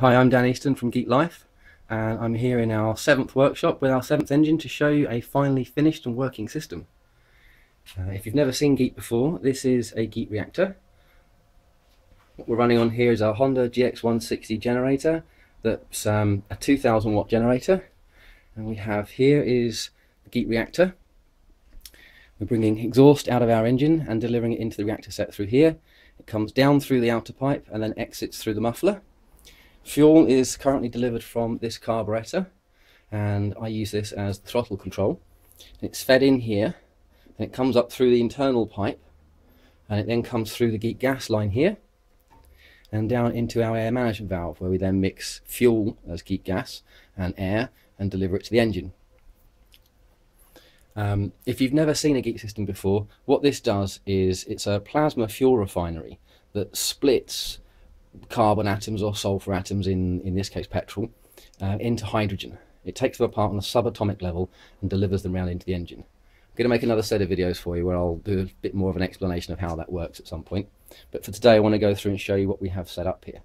Hi, I'm Dan Easton from Geet Life, and I'm here in our 7th workshop with our 7th engine to show you a finally finished and working system. If you've never seen Geet before, this is a Geet reactor. What we're running on here is our Honda GX160 generator. That's a 2000 watt generator, and we have here is the Geet reactor. We're bringing exhaust out of our engine and delivering it into the reactor set through here. It comes down through the outer pipe and then exits through the muffler. Fuel is currently delivered from this carburetor, and I use this as the throttle control. It's fed in here, and it comes up through the internal pipe, and it then comes through the Geet gas line here, and down into our air management valve, where we then mix fuel as Geet gas and air and deliver it to the engine. If you've never seen a Geet system before, what this does is it's a plasma fuel refinery that splits carbon atoms or sulfur atoms, in this case petrol, into hydrogen. It takes them apart on a subatomic level and delivers them around into the engine. I'm going to make another set of videos for you where I'll do a bit more of an explanation of how that works at some point. But for today I want to go through and show you what we have set up here.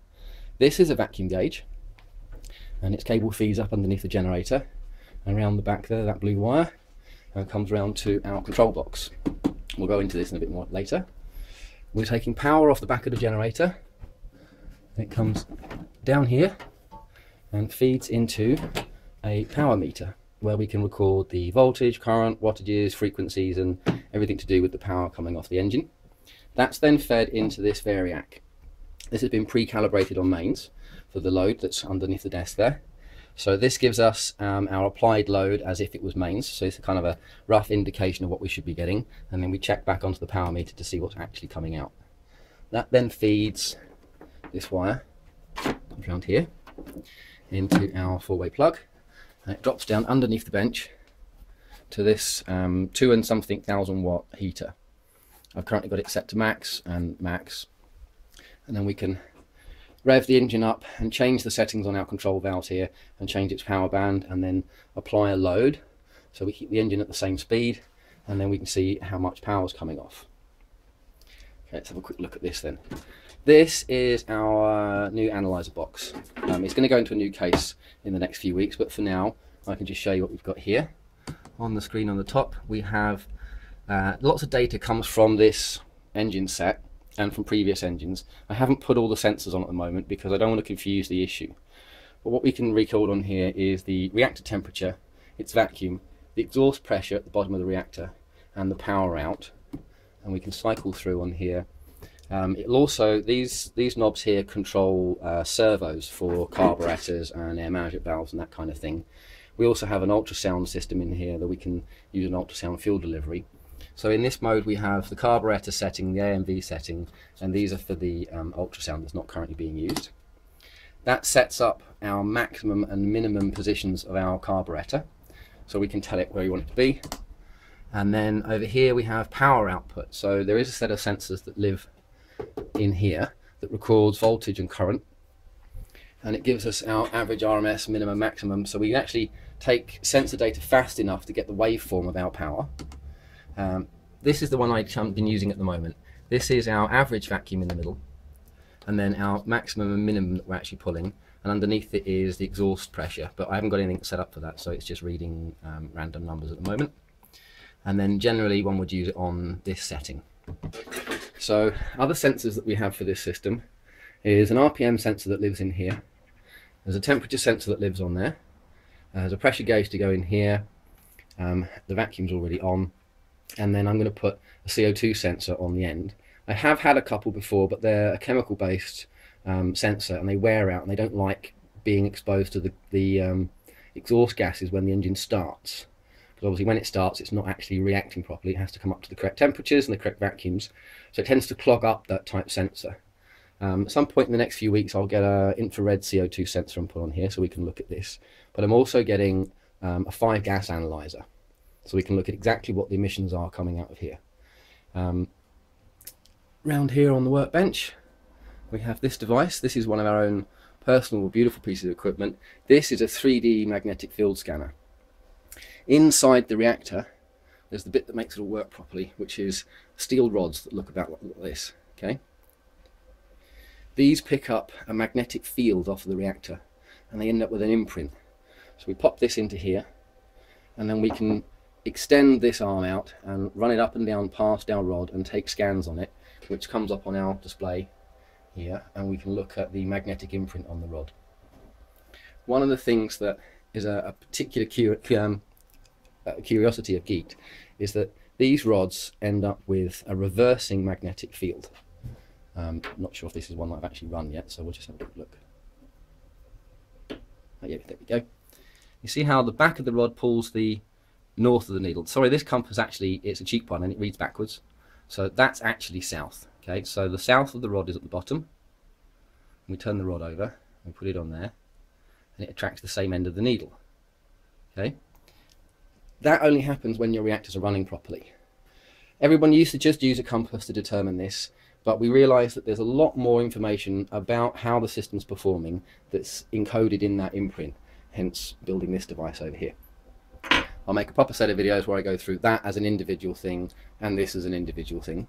This is a vacuum gauge, and its cable feeds up underneath the generator, and around the back there, that blue wire comes round to our control box. We'll go into this in a bit more later. We're taking power off the back of the generator. It comes down here and feeds into a power meter where we can record the voltage, current, wattages, frequencies, and everything to do with the power coming off the engine. That's then fed into this variac. This has been pre-calibrated on mains for the load that's underneath the desk there. So this gives us our applied load as if it was mains, so it's kind of a rough indication of what we should be getting, and then we check back onto the power meter to see what's actually coming out. That then feeds this wire, comes around here into our 4-way plug, and it drops down underneath the bench to this 2 and something thousand watt heater. I've currently got it set to max and max, and then we can rev the engine up and change the settings on our control valves here and change its power band, and then apply a load so we keep the engine at the same speed, and then we can see how much power is coming off. Okay, let's have a quick look at this then. This is our new analyzer box. It's going to go into a new case in the next few weeks, but for now I can just show you what we've got here. On the screen on the top we have lots of data comes from this engine set and from previous engines. I haven't put all the sensors on at the moment because I don't want to confuse the issue. But what we can record on here is the reactor temperature, its vacuum, the exhaust pressure at the bottom of the reactor, and the power out. And we can cycle through on here. It'll also, these knobs here control servos for carburetors and air management valves and that kind of thing. We also have an ultrasound system in here that we can use an ultrasound fuel delivery. So in this mode we have the carburetor setting, the AMV setting, and these are for the ultrasound that's not currently being used. That sets up our maximum and minimum positions of our carburetor, so we can tell it where we want it to be. And then over here we have power output. So there is a set of sensors that live in here that records voltage and current, and it gives us our average RMS, minimum, maximum, so we can actually take sensor data fast enough to get the waveform of our power. This is the one I've been using at the moment. This is our average vacuum in the middle, and then our maximum and minimum that we're actually pulling, and underneath it is the exhaust pressure, but I haven't got anything set up for that, so it's just reading random numbers at the moment. And then generally one would use it on this setting. So other sensors that we have for this system is an RPM sensor that lives in here. There's a temperature sensor that lives on there. There's a pressure gauge to go in here. The vacuum's already on. And then I'm going to put a CO2 sensor on the end. I have had a couple before, but they're a chemical based sensor, and they wear out and they don't like being exposed to the exhaust gases when the engine starts. Because obviously when it starts it's not actually reacting properly. It has to come up to the correct temperatures and the correct vacuums, so it tends to clog up that type sensor. At some point in the next few weeks I'll get an infrared CO2 sensor and put on here so we can look at this, but I'm also getting a 5-gas analyzer so we can look at exactly what the emissions are coming out of here. Round here on the workbench we have this device. This is one of our own personal beautiful pieces of equipment. This is a 3D magnetic field scanner. Inside the reactor there's the bit that makes it all work properly, which is steel rods that look about like this. Okay, these pick up a magnetic field off of the reactor and they end up with an imprint. So we pop this into here, and then we can extend this arm out and run it up and down past our rod and take scans on it, which comes up on our display here, and we can look at the magnetic imprint on the rod. One of the things that is a particular curiosity of Geet is that these rods end up with a reversing magnetic field. Not sure if this is one that I've actually run yet, so we'll just have a quick look. Oh yeah, there we go. You see how the back of the rod pulls the north of the needle. Sorry, this compass actually, it's a cheap one and it reads backwards. So that's actually south. Okay, so the south of the rod is at the bottom. We turn the rod over, we put it on there, and it attracts the same end of the needle. Okay, that only happens when your reactors are running properly. Everyone used to just use a compass to determine this, but we realised that there's a lot more information about how the system's performing that's encoded in that imprint, hence building this device over here. I'll make a proper set of videos where I go through that as an individual thing and this as an individual thing.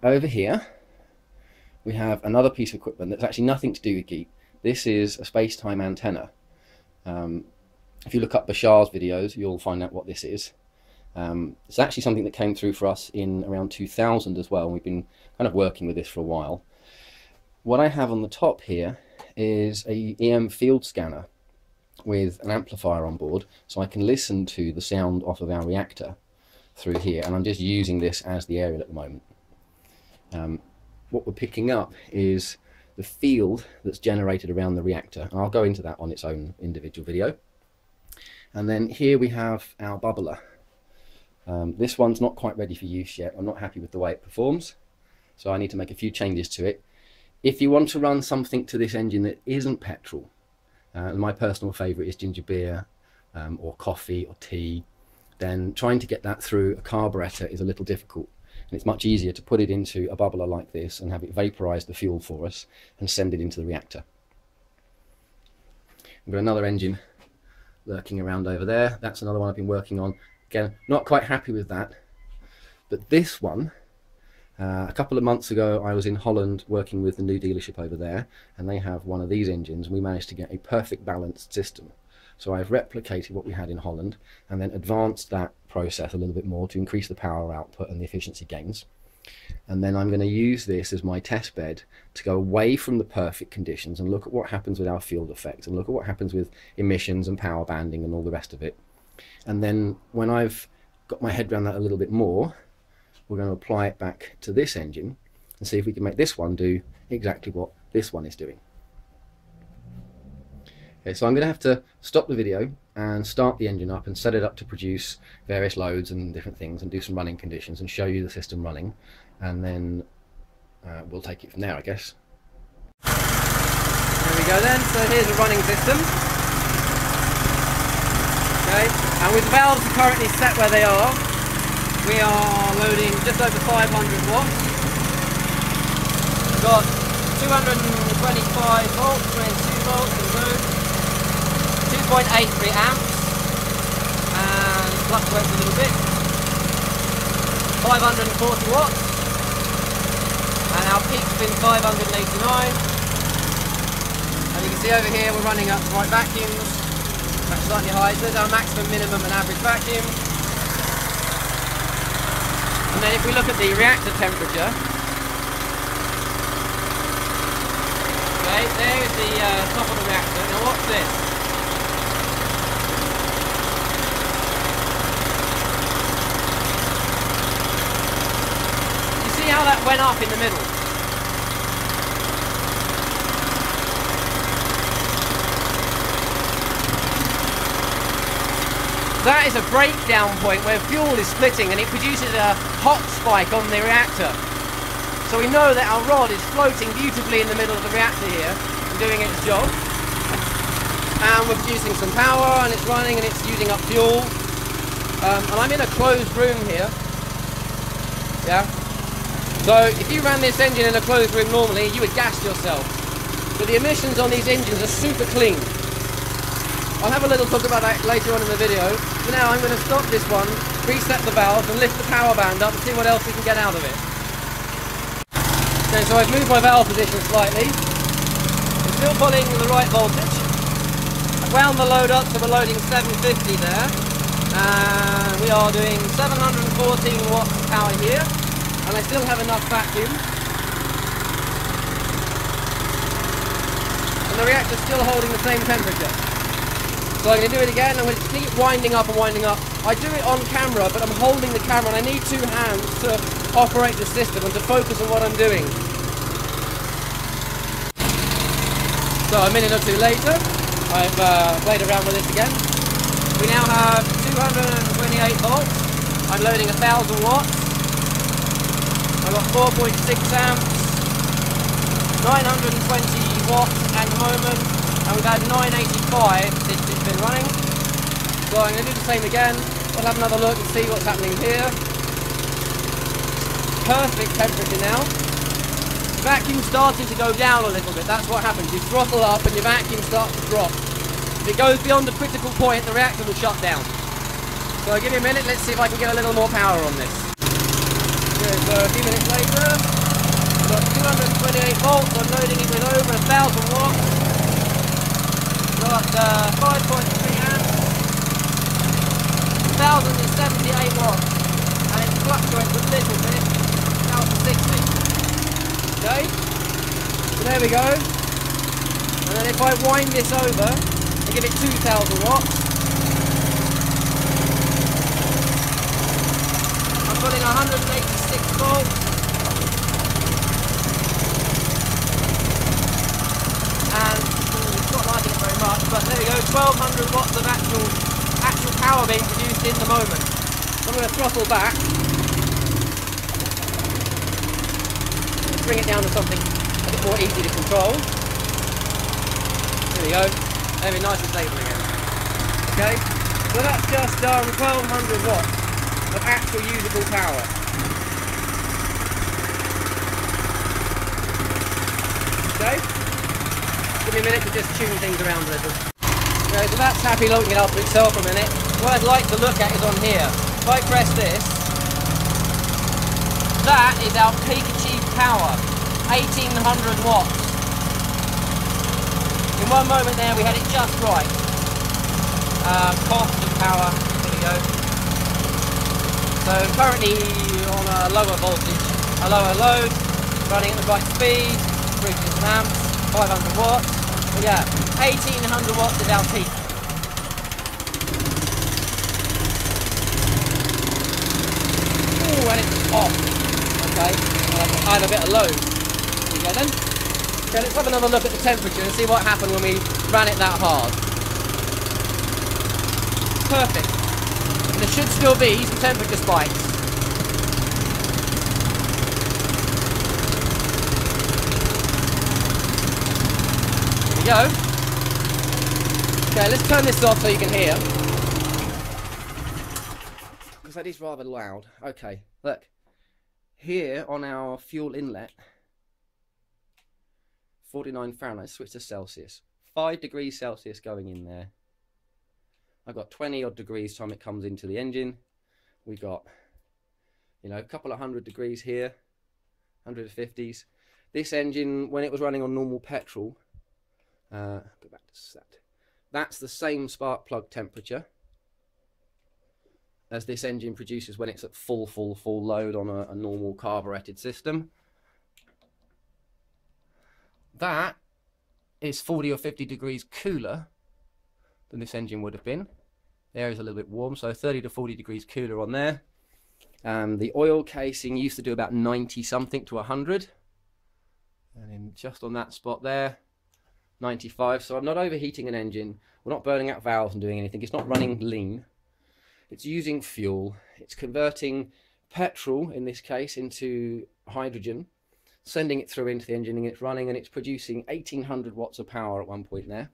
Over here we have another piece of equipment that's actually nothing to do with Geet. This is a space-time antenna. If you look up Bashar's videos, you'll find out what this is. It's actually something that came through for us in around 2000 as well, and we've been kind of working with this for a while. What I have on the top here is a EM field scanner with an amplifier on board, so I can listen to the sound off of our reactor through here, and I'm just using this as the aerial at the moment. What we're picking up is the field that's generated around the reactor, and I'll go into that on its own individual video. And then here we have our bubbler. This one's not quite ready for use yet. I'm not happy with the way it performs, so I need to make a few changes to it. If you want to run something to this engine that isn't petrol, my personal favourite is ginger beer or coffee or tea, then trying to get that through a carburettor is a little difficult. And it's much easier to put it into a bubbler like this and have it vaporise the fuel for us and send it into the reactor. We've got another engine lurking around over there. That's another one I've been working on. Again, not quite happy with that. But this one, a couple of months ago I was in Holland working with the new dealership over there, and they have one of these engines, and we managed to get a perfect balanced system. So I've replicated what we had in Holland and then advanced that process a little bit more to increase the power output and the efficiency gains. And then I'm going to use this as my test bed to go away from the perfect conditions and look at what happens with our field effects and look at what happens with emissions and power banding and all the rest of it. And then when I've got my head around that a little bit more, we're going to apply it back to this engine and see if we can make this one do exactly what this one is doing. Okay, so I'm going to have to stop the video and start the engine up and set it up to produce various loads and different things and do some running conditions and show you the system running, and then we'll take it from there, I guess. There we go then, so here's a running system. Okay, and with the valves currently set where they are, we are loading just over 500 watts. We've got 225 volts, 22 volts and load. 2.83 amps, and fluctuates a little bit. 540 watts, and our peak's been 589. And you can see over here we're running up to right vacuums, that's slightly high, so there's our maximum, minimum and average vacuum. And then if we look at the reactor temperature, okay, there's the top of the reactor. Now what's this? See how that went up in the middle? That is a breakdown point where fuel is splitting and it produces a hot spike on the reactor. So we know that our rod is floating beautifully in the middle of the reactor here and doing its job. And we're producing some power and it's running and it's using up fuel. And I'm in a closed room here. Yeah. So if you ran this engine in a closed room normally, you would gas yourself. But the emissions on these engines are super clean. I'll have a little talk about that later on in the video. For now I'm going to stop this one, reset the valve and lift the power band up and see what else we can get out of it. Okay, so I've moved my valve position slightly. I'm still pulling the right voltage. I've wound the load up, so we're loading 750 there. And we are doing 714 watts of power here. And I still have enough vacuum. And the reactor's still holding the same temperature. So I'm going to do it again. I'm going to keep winding up and winding up. I do it on camera, but I'm holding the camera and I need two hands to operate the system and to focus on what I'm doing. So a minute or two later, I've played around with this again. We now have 228 volts. I'm loading 1000 watts. I've got 4.6 amps, 920 watts at the moment, and we've had 985 since it's been running. So I'm going to do the same again. We'll have another look and see what's happening here. Perfect temperature now. The vacuum's starting to go down a little bit. That's what happens. You throttle up and your vacuum starts to drop. If it goes beyond the critical point, the reactor will shut down. So give me a minute. Let's see if I can get a little more power on this. Okay, so a few minutes later, we've got 228 volts. I'm loading it with over 1000 watts. Got 5.3 amps. 1078 watts. And it fluctuates a little bit out to 60. Okay, so there we go. And then if I wind this over and give it 2000 watts, I'm putting 186 volts. And it's not liking it very much, but there we go, 1200 watts of actual power being produced in the moment. So I'm going to throttle back. Bring it down to something a bit more easy to control. There we go. There we go, nice and stable again. Okay, so that's just done 1200 watts of actual usable power. Okay, give me a minute to just tune things around a little. Okay, so that's happy looking up for itself for a minute. What I'd like to look at is on here. If I press this, that is our peak achieved power, 1800 watts. In one moment there we had it just right. Cost of power, there we go. So currently on a lower voltage, a lower load, running at the right speed, 3 amps, 500 watts. But yeah, 1800 watts is our peak. Ooh, and it's off. Okay, I have a bit of load. There you go then. Okay, let's have another look at the temperature and see what happened when we ran it that hard. Perfect. And there should still be some temperature spikes. There we go. Okay, let's turn this off so you can hear. Because that is rather loud. Okay, look. Here on our fuel inlet, 49 Fahrenheit, switch to Celsius. 5 degrees Celsius going in there. I've got 20 odd degrees time it comes into the engine. We've got, you know, a couple of 100 degrees here, 150s. This engine, when it was running on normal petrol, go back to that. That's the same spark plug temperature as this engine produces when it's at full load on a normal carburetted system. That is 40 or 50 degrees cooler than this engine would have been. The air is a little bit warm, so 30 to 40 degrees cooler on there. The oil casing used to do about 90 something to 100. And then just on that spot there, 95. So I'm not overheating an engine. We're not burning out valves and doing anything. It's not running lean. It's using fuel. It's converting petrol, in this case, into hydrogen, sending it through into the engine, and it's running, and it's producing 1800 watts of power at one point there.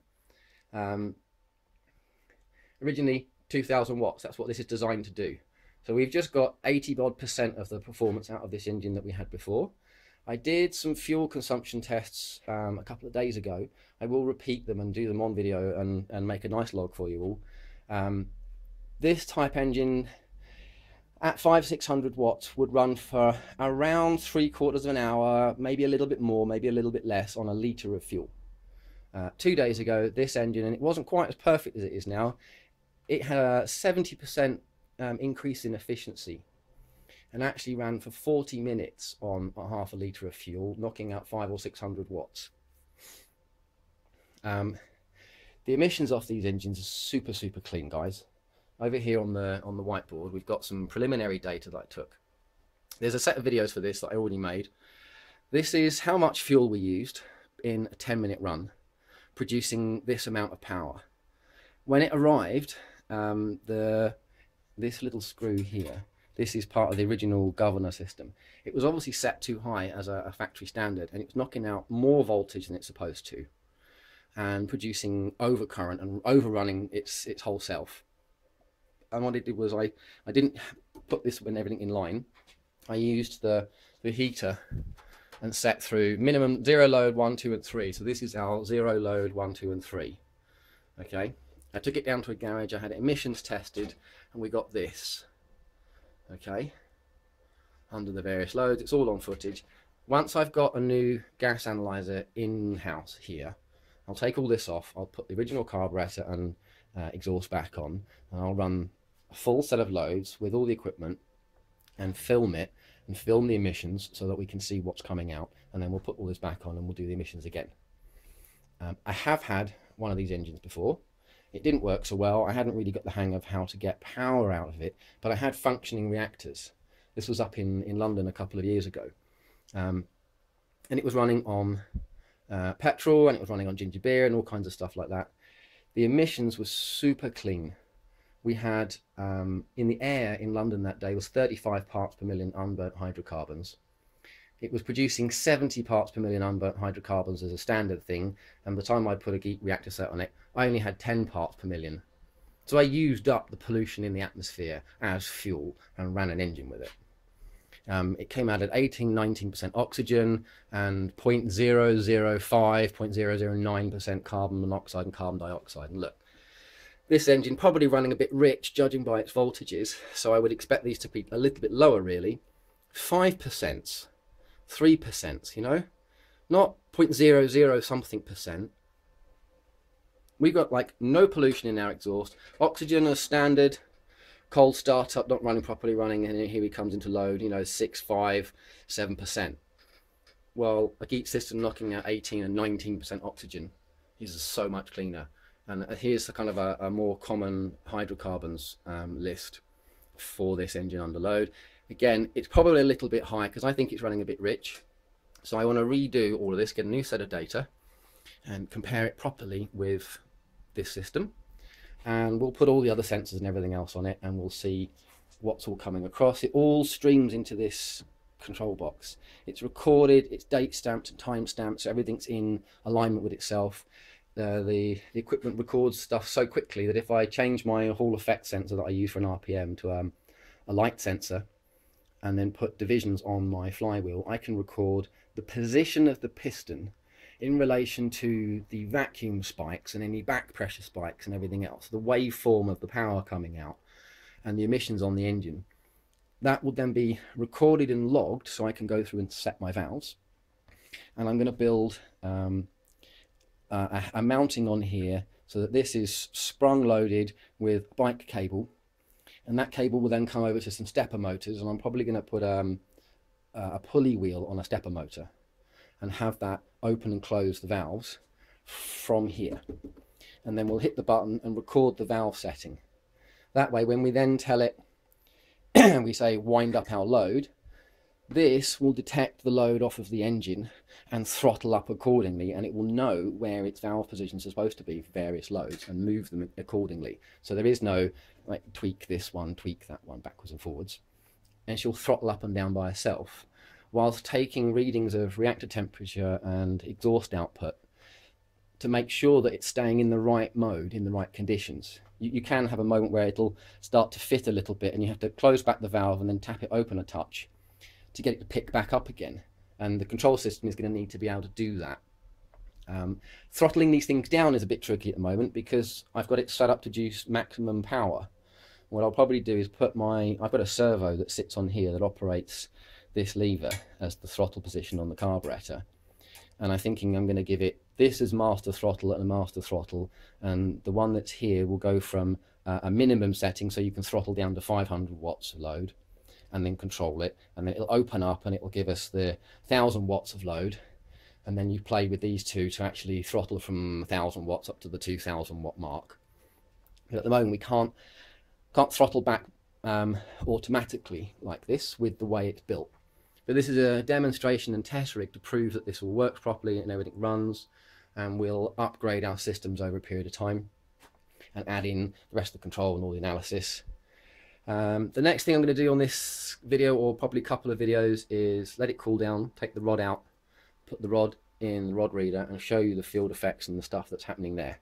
Originally 2000 watts. That's what this is designed to do. So we've just got 80% of the performance out of this engine that we had before. I did some fuel consumption tests a couple of days ago. I will repeat them and do them on video and make a nice log for you all. This type engine, at 500-600 watts would run for around 3/4 of an hour, maybe a little bit more, maybe a little bit less, on a litre of fuel. 2 days ago, this engine, and it wasn't quite as perfect as it is now, it had a 70% increase in efficiency and actually ran for 40 minutes on a half a litre of fuel, knocking out 500 or 600 watts. The emissions off these engines are super, super clean, guys. Over here on the whiteboard, we've got some preliminary data that I took. There's a set of videos for this that I already made. This is how much fuel we used in a 10-minute run, producing this amount of power. When it arrived, this little screw here, this is part of the original governor system. It was obviously set too high as a factory standard, and it was knocking out more voltage than it's supposed to, and producing overcurrent and overrunning its whole self. And what I did was I didn't put this and everything in line. I used the heater and set through minimum zero load 1, 2, and 3. So this is our zero load 1, 2, and 3. Okay, I took it down to a garage. I had emissions tested, and we got this. Okay, under the various loads, it's all on footage. Once I've got a new gas analyzer in-house here, I'll take all this off. I'll put the original carburetor and exhaust back on, and I'll run a full set of loads with all the equipment and film it and film the emissions so that we can see what's coming out, and then we'll put all this back on and we'll do the emissions again. I have had one of these engines before. It didn't work so well. I hadn't really got the hang of how to get power out of it, but I had functioning reactors. This was up in London a couple of years ago, and it was running on petrol, and it was running on ginger beer and all kinds of stuff like that. The emissions were super clean. We had, in the air in London that day was 35 parts per million unburnt hydrocarbons. It was producing 70 parts per million unburnt hydrocarbons as a standard thing, and by the time I put a Geet reactor set on it, I only had 10 parts per million. So I used up the pollution in the atmosphere as fuel and ran an engine with it. It came out at 18-19% oxygen and 0.005, 0.009% carbon monoxide and carbon dioxide. And look, this engine probably running a bit rich, judging by its voltages, so I would expect these to be a little bit lower, really. 5%, 3%, you know, not 0.00 something percent. We've got like no pollution in our exhaust, oxygen as standard, cold startup, not running properly running, and here he comes into load, you know, 6, 5, 7%. Well, a Geet system knocking out 18 and 19% oxygen is so much cleaner. And here's the kind of a more common hydrocarbons list for this engine under load. Again, it's probably a little bit high because I think it's running a bit rich. So I want to redo all of this, get a new set of data, and compare it properly with this system. And we'll put all the other sensors and everything else on it, and we'll see what's all coming across. It all streams into this control box. It's recorded, it's date stamped and time stamped, so everything's in alignment with itself. The equipment records stuff so quickly that if I change my Hall effect sensor that I use for an RPM to a light sensor, and then put divisions on my flywheel, I can record the position of the piston in relation to the vacuum spikes and any back pressure spikes and everything else, the waveform of the power coming out and the emissions on the engine. That will then be recorded and logged so I can go through and set my valves. And I'm going to build a mounting on here so that this is sprung loaded with bike cable, and that cable will then come over to some stepper motors, and I'm probably going to put a pulley wheel on a stepper motor and have that open and close the valves from here, and then we'll hit the button and record the valve setting. That way when we then tell it we say wind up our load, this will detect the load off of the engine and throttle up accordingly, and it will know where its valve positions are supposed to be for various loads and move them accordingly. So there is no like tweak this one, tweak that one backwards and forwards, and she'll throttle up and down by herself whilst taking readings of reactor temperature and exhaust output to make sure that it's staying in the right mode, in the right conditions. You can have a moment where it'll start to fit a little bit and you have to close back the valve and then tap it open a touch to get it to pick back up again, and the control system is going to need to be able to do that. Throttling these things down is a bit tricky at the moment because I've got it set up to produce maximum power, What I'll probably do is put I've got a servo that sits on here that operates this lever as the throttle position on the carburetor, and I'm thinking I'm going to give it this as master throttle and a master throttle, and the one that's here will go from a minimum setting, so you can throttle down to 500 watts of load and then control it, and then it'll open up and it will give us the 1000 watts of load, and then you play with these two to actually throttle from 1000 watts up to the 2000 watt mark. But at the moment we can't throttle back automatically like this with the way it's built. But this is a demonstration and test rig to prove that this will work properly and everything runs, and we'll upgrade our systems over a period of time and add in the rest of the control and all the analysis. The next thing I'm going to do on this video, or probably a couple of videos, is let it cool down, take the rod out, put the rod in the rod reader and show you the field effects and the stuff that's happening there.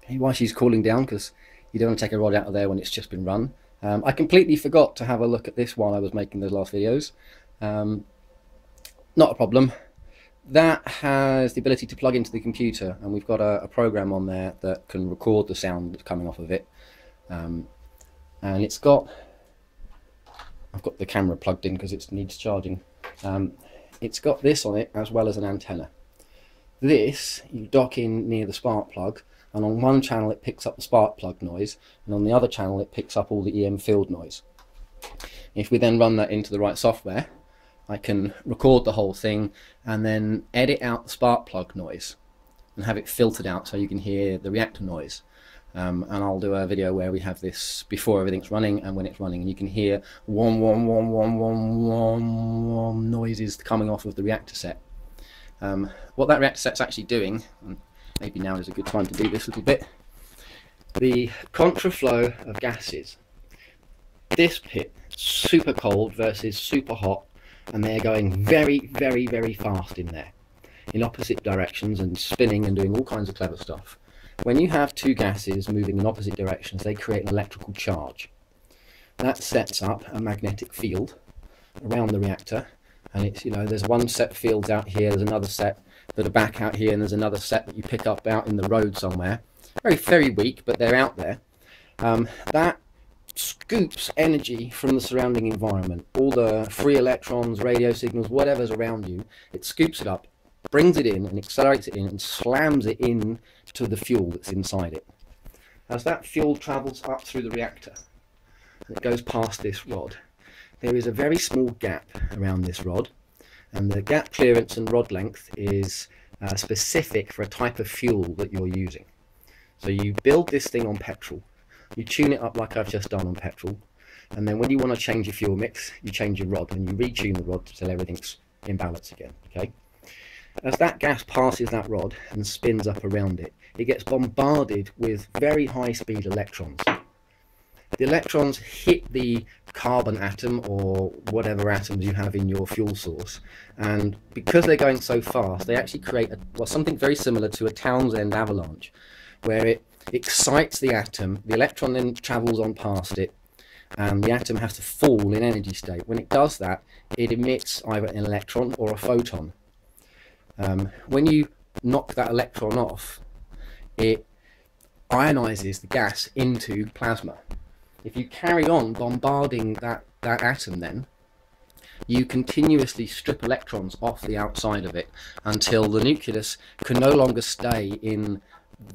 Okay, while she's cooling down, because you don't want to take a rod out of there when it's just been run. I completely forgot to have a look at this while I was making those last videos. Not a problem. That has the ability to plug into the computer, and we've got a program on there that can record the sound that's coming off of it. And it's got, I've got the camera plugged in because it needs charging. It's got this on it as well as an antenna. This you dock in near the spark plug, and on one channel it picks up the spark plug noise, and on the other channel it picks up all the EM field noise. If we then run that into the right software, I can record the whole thing and then edit out the spark plug noise and have it filtered out so you can hear the reactor noise. And I'll do a video where we have this before everything's running and when it's running, and you can hear wom wom wom wom wom wom wom noises coming off of the reactor set. What that reactor set's actually doing, and maybe now is a good time to do this a little bit, the contraflow of gases. This pit, super cold versus super hot, and they're going very, very, very fast in there, in opposite directions and spinning and doing all kinds of clever stuff. When you have two gases moving in opposite directions, they create an electrical charge. That sets up a magnetic field around the reactor, and it's, you know, there's one set of fields out here, there's another set that are back out here, and there's another set that you pick up out in the road somewhere. Very, very weak, but they're out there. That scoops energy from the surrounding environment, all the free electrons, radio signals, whatever's around you. It scoops it up, brings it in and accelerates it in and slams it in to the fuel that's inside it. As that fuel travels up through the reactor and it goes past this rod, there is a very small gap around this rod, and the gap clearance and rod length is specific for a type of fuel that you're using. So you build this thing on petrol, you tune it up like I've just done on petrol, and then when you want to change your fuel mix, you change your rod and you retune the rod till everything's in balance again. Okay. As that gas passes that rod and spins up around it, it gets bombarded with very high speed electrons. The electrons hit the carbon atom or whatever atoms you have in your fuel source, and because they're going so fast, they actually create something very similar to a Townsend avalanche, where it excites the atom, the electron then travels on past it, and the atom has to fall in energy state. When it does that, it emits either an electron or a photon. When you knock that electron off, it ionizes the gas into plasma. If you carry on bombarding that atom, then you continuously strip electrons off the outside of it until the nucleus can no longer stay in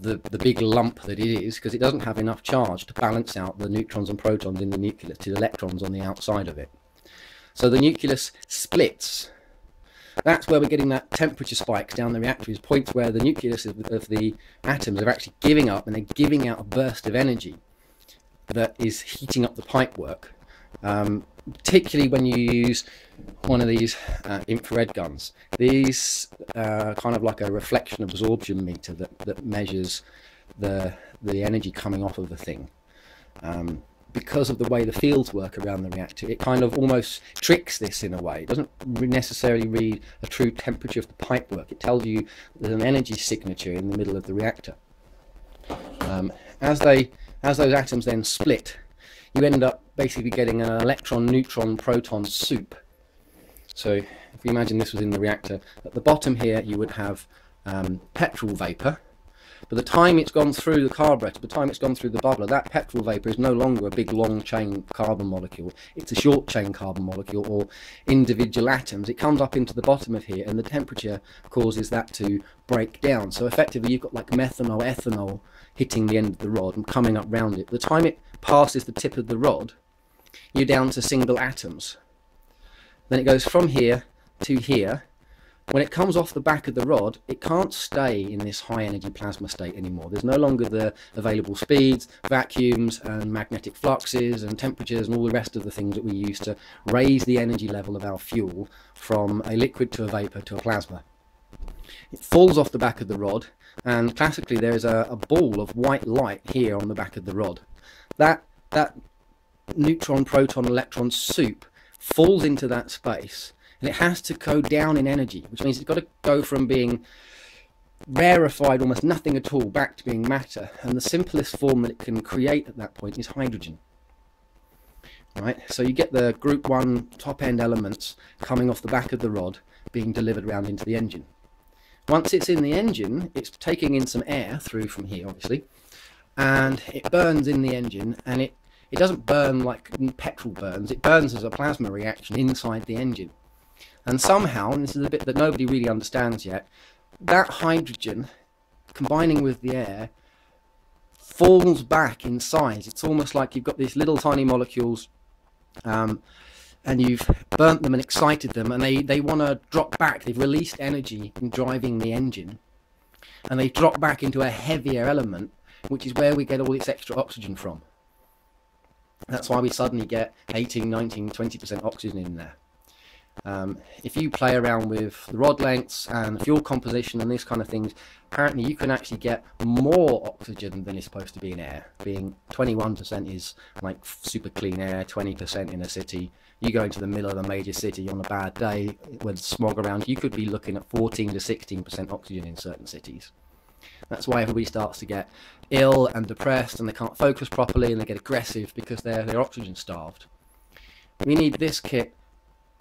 the big lump that it is, because it doesn't have enough charge to balance out the neutrons and protons in the nucleus to the electrons on the outside of it. So the nucleus splits. That's where we're getting that temperature spike down the reactor, is points where the nucleus of the atoms are actually giving up, and they're giving out a burst of energy that is heating up the pipework, particularly when you use one of these infrared guns. These are kind of like a reflection absorption meter that measures the energy coming off of the thing. Because of the way the fields work around the reactor, it kind of almost tricks this in a way. It doesn't necessarily read a true temperature of the pipework. It tells you there's an energy signature in the middle of the reactor. As those atoms then split, you end up basically getting an electron, neutron, proton soup. So if you imagine this was in the reactor, at the bottom here you would have petrol vapor, But the time it's gone through the carburetor, the time it's gone through the bubbler, that petrol vapour is no longer a big long chain carbon molecule. It's a short chain carbon molecule, or individual atoms. It comes up into the bottom of here, and the temperature causes that to break down. So effectively you've got like methanol, ethanol hitting the end of the rod and coming up round it. The time it passes the tip of the rod, you're down to single atoms. Then it goes from here to here. When it comes off the back of the rod, it can't stay in this high energy plasma state anymore. There's no longer the available speeds, vacuums and magnetic fluxes and temperatures and all the rest of the things that we use to raise the energy level of our fuel from a liquid to a vapor to a plasma. It falls off the back of the rod, and classically there's a ball of white light here on the back of the rod. That neutron, proton, electron soup falls into that space, and it has to go down in energy, which means it's got to go from being rarefied, almost nothing at all, back to being matter. And the simplest form that it can create at that point is hydrogen. Right, so you get the group 1 top end elements coming off the back of the rod being delivered around into the engine. Once it's in the engine, it's taking in some air through from here, obviously, and it burns in the engine, and it doesn't burn like petrol burns, it burns as a plasma reaction inside the engine. And somehow, and this is a bit that nobody really understands yet, that hydrogen combining with the air falls back in size. It's almost like you've got these little tiny molecules and you've burnt them and excited them, and they want to drop back. They've released energy in driving the engine, and they drop back into a heavier element, which is where we get all this extra oxygen from. That's why we suddenly get 18, 19, 20% oxygen in there. If you play around with the rod lengths and fuel composition and these kind of things, apparently you can actually get more oxygen than is supposed to be in air. Being 21% is like super clean air, 20% in a city. You go into the middle of a major city on a bad day with smog around, you could be looking at 14 to 16% oxygen in certain cities. That's why everybody starts to get ill and depressed, and they can't focus properly, and they get aggressive because they're oxygen starved. We need this kit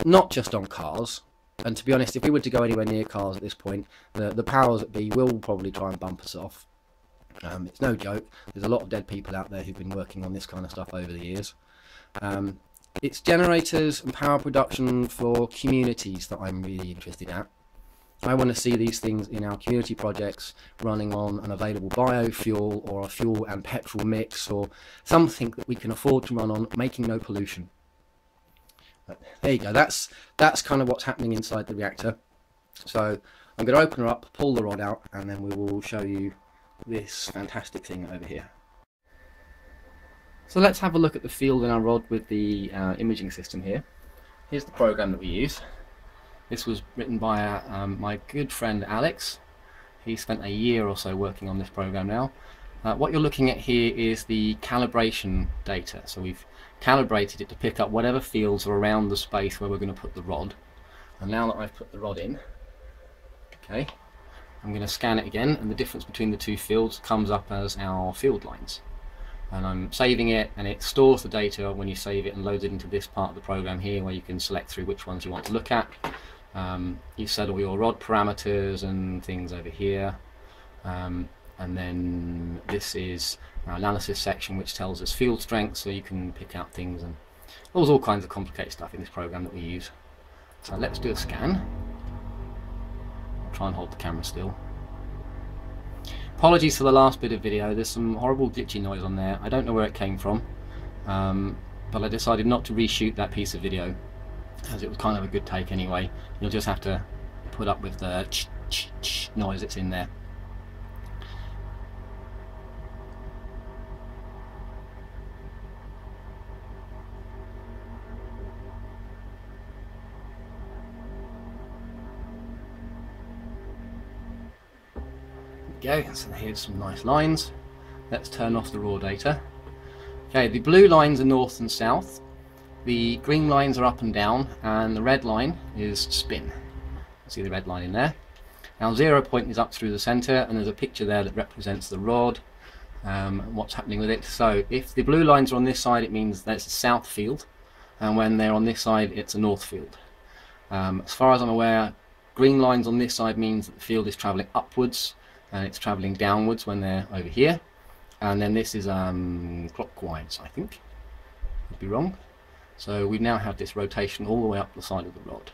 not just on cars, and to be honest, if we were to go anywhere near cars at this point, the powers that be will probably try and bump us off. It's no joke. There's a lot of dead people out there who've been working on this kind of stuff over the years. It's generators and power production for communities that I'm really interested at. I want to see these things in our community projects running on an available biofuel or a fuel and petrol mix, or something that we can afford to run on, making no pollution. But there you go, that's kind of what's happening inside the reactor. So I'm going to open her up, pull the rod out, and then we will show you this fantastic thing over here. So let's have a look at the field in our rod with the imaging system here. Here's the program that we use. This was written by my good friend Alex. He spent a year or so working on this program now. What you're looking at here is the calibration data. So we've calibrated it to pick up whatever fields are around the space where we're going to put the rod. And now that I've put the rod in, okay, I'm going to scan it again, and the difference between the two fields comes up as our field lines. And I'm saving it, and it stores the data when you save it and loads it into this part of the program here, where you can select through which ones you want to look at. You set all your rod parameters and things over here, and then this is our analysis section, which tells us field strength, so you can pick out things, and there's all kinds of complicated stuff in this program that we use. So let's do a scan. I'll try and hold the camera still. Apologies for the last bit of video, there's some horrible glitchy noise on there. I don't know where it came from, but I decided not to reshoot that piece of video, as it was kind of a good take anyway. You'll just have to put up with the ch noise that's in there. Go, so here's some nice lines. Let's turn off the raw data. Okay, the blue lines are north and south, the green lines are up and down, and the red line is spin. See the red line in there. Now 0 point is up through the center, and there's a picture there that represents the rod, what's happening with it. So if the blue lines are on this side, it means that's a south field, and when they're on this side, it's a north field. As far as I'm aware, green lines on this side means that the field is traveling upwards, and it's travelling downwards when they're over here. And then this is clockwise, I think. Could be wrong. So we now have this rotation all the way up the side of the rod.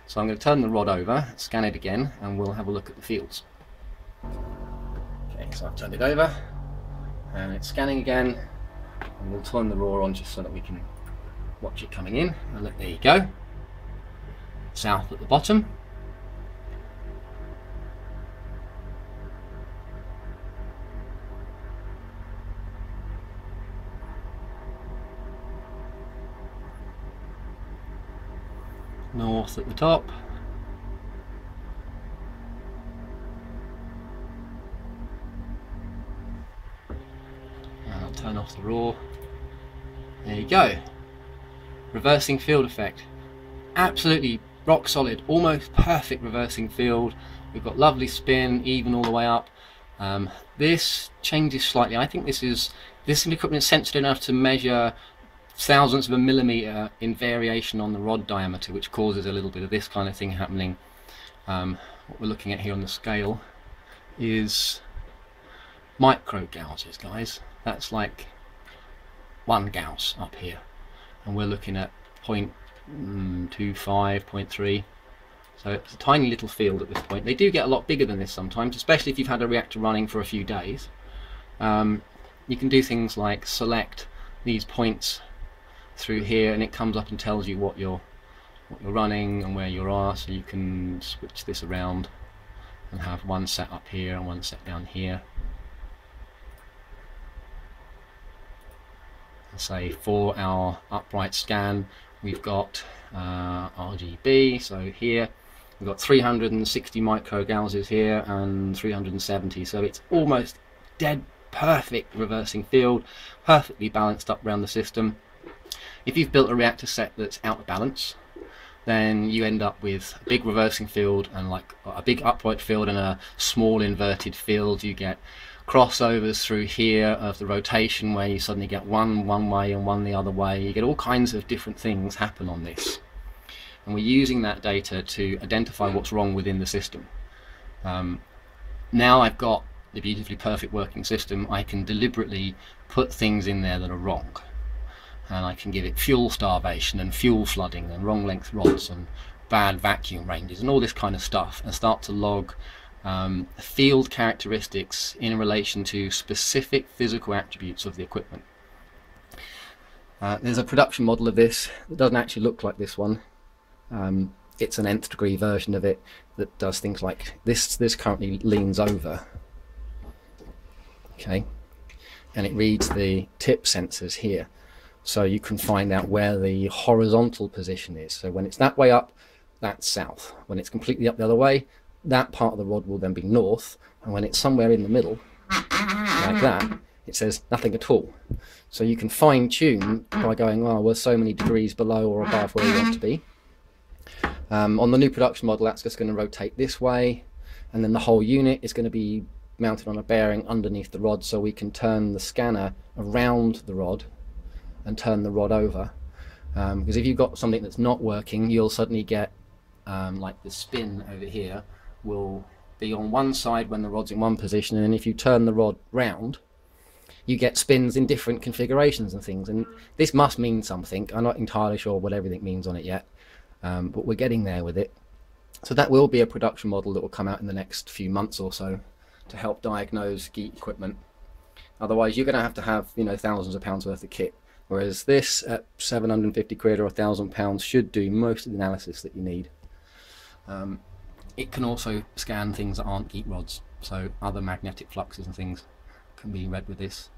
So I'm going to turn the rod over, scan it again, and we'll have a look at the fields. Okay, so I've turned it over, and it's scanning again, and we'll turn the raw on just so that we can watch it coming in. And look, there you go. South at the bottom. North at the top. And I'll turn off the raw. There you go. Reversing field effect. Absolutely rock solid, almost perfect reversing field. We've got lovely spin, even all the way up. This changes slightly. I think this equipment is sensitive enough to measure thousandths of a millimeter in variation on the rod diameter, which causes a little bit of this kind of thing happening. What we're looking at here on the scale is micro gauges, guys. That's like 1 gauss up here, and we're looking at 0.25, 0.3. So it's a tiny little field at this point. They do get a lot bigger than this sometimes, especially if you've had a reactor running for a few days. You can do things like select these points through here, and it comes up and tells you what you're running and where you are, so you can switch this around and have one set up here and one set down here. And say for our upright scan, we've got RGB, so here we've got 360 microgauges here and 370, so it's almost dead perfect reversing field, perfectly balanced up around the system. If you've built a reactor set that's out of balance, then you end up with a big reversing field and like a big upright field and a small inverted field. You get crossovers through here of the rotation where you suddenly get one way and one the other way. You get all kinds of different things happen on this, and we're using that data to identify what's wrong within the system. Now I've got the beautifully perfect working system, I can deliberately put things in there that are wrong, and I can give it fuel starvation and fuel flooding and wrong length rods and bad vacuum ranges and all this kind of stuff, and start to log field characteristics in relation to specific physical attributes of the equipment. There's a production model of this that doesn't actually look like this one. It's an nth degree version of it that does things like this. This currently leans over, okay, and it reads the tip sensors here, so you can find out where the horizontal position is. So when it's that way up, that's south. When it's completely up the other way, that part of the rod will then be north, and when it's somewhere in the middle like that, it says nothing at all. So you can fine tune by going, oh, we're so many degrees below or above where we want to be. On the new production model, that's just going to rotate this way, and then the whole unit is going to be mounted on a bearing underneath the rod, so we can turn the scanner around the rod and turn the rod over. Because if you've got something that's not working, you'll suddenly get like the spin over here will be on one side when the rod's in one position, and then if you turn the rod round, you get spins in different configurations and things. And this must mean something. I'm not entirely sure what everything means on it yet, but we're getting there with it. So that will be a production model that will come out in the next few months or so to help diagnose Geet equipment. Otherwise you're going to have, you know, thousands of pounds worth of kit, whereas this at 750 quid or £1,000 should do most of the analysis that you need. It can also scan things that aren't Geet rods, so other magnetic fluxes and things can be read with this.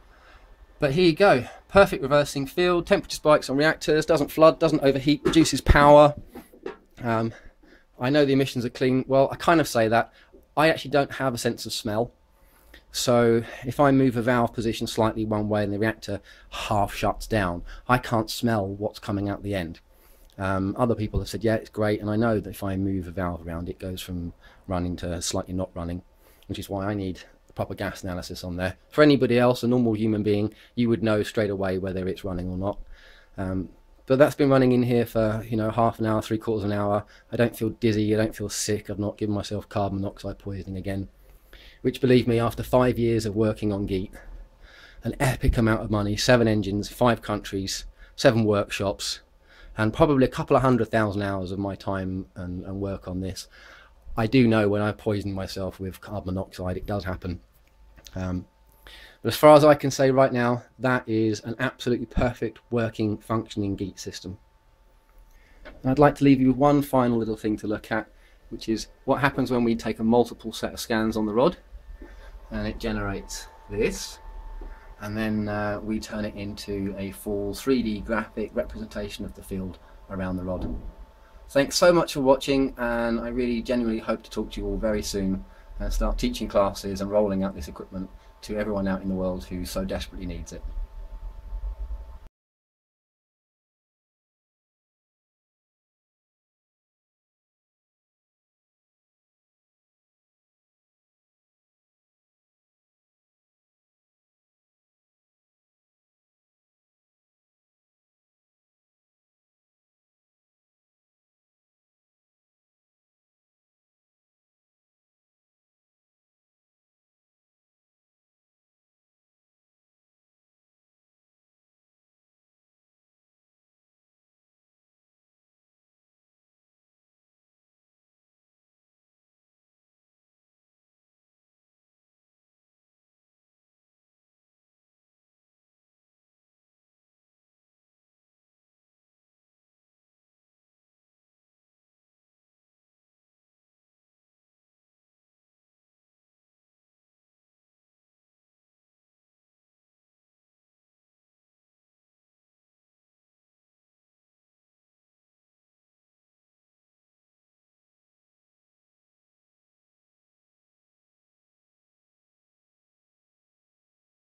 But here you go, perfect reversing field, temperature spikes on reactors, doesn't flood, doesn't overheat, produces power. I know the emissions are clean. Well, I kind of say that. I actually don't have a sense of smell. So if I move a valve position slightly one way and the reactor half shuts down, I can't smell what's coming out the end. Other people have said, yeah, it's great, and I know that if I move a valve around, it goes from running to slightly not running, which is why I need a proper gas analysis on there. For anybody else, a normal human being, you would know straight away whether it's running or not. But that's been running in here for, you know, half an hour, 3/4 of an hour. I don't feel dizzy, I don't feel sick, I've not given myself carbon monoxide poisoning again. which, believe me, after 5 years of working on Geet, an epic amount of money, 7 engines, 5 countries, 7 workshops, and probably a couple of 100,000 hours of my time and work on this. I do know when I poison myself with carbon monoxide, it does happen. But as far as I can say right now, that is an absolutely perfect working, functioning Geet system. And I'd like to leave you with one final little thing to look at, which is what happens when we take a multiple set of scans on the rod, and it generates this, and then we turn it into a full 3D graphic representation of the field around the rod. Thanks so much for watching, and I really genuinely hope to talk to you all very soon and start teaching classes and rolling out this equipment to everyone out in the world who so desperately needs it.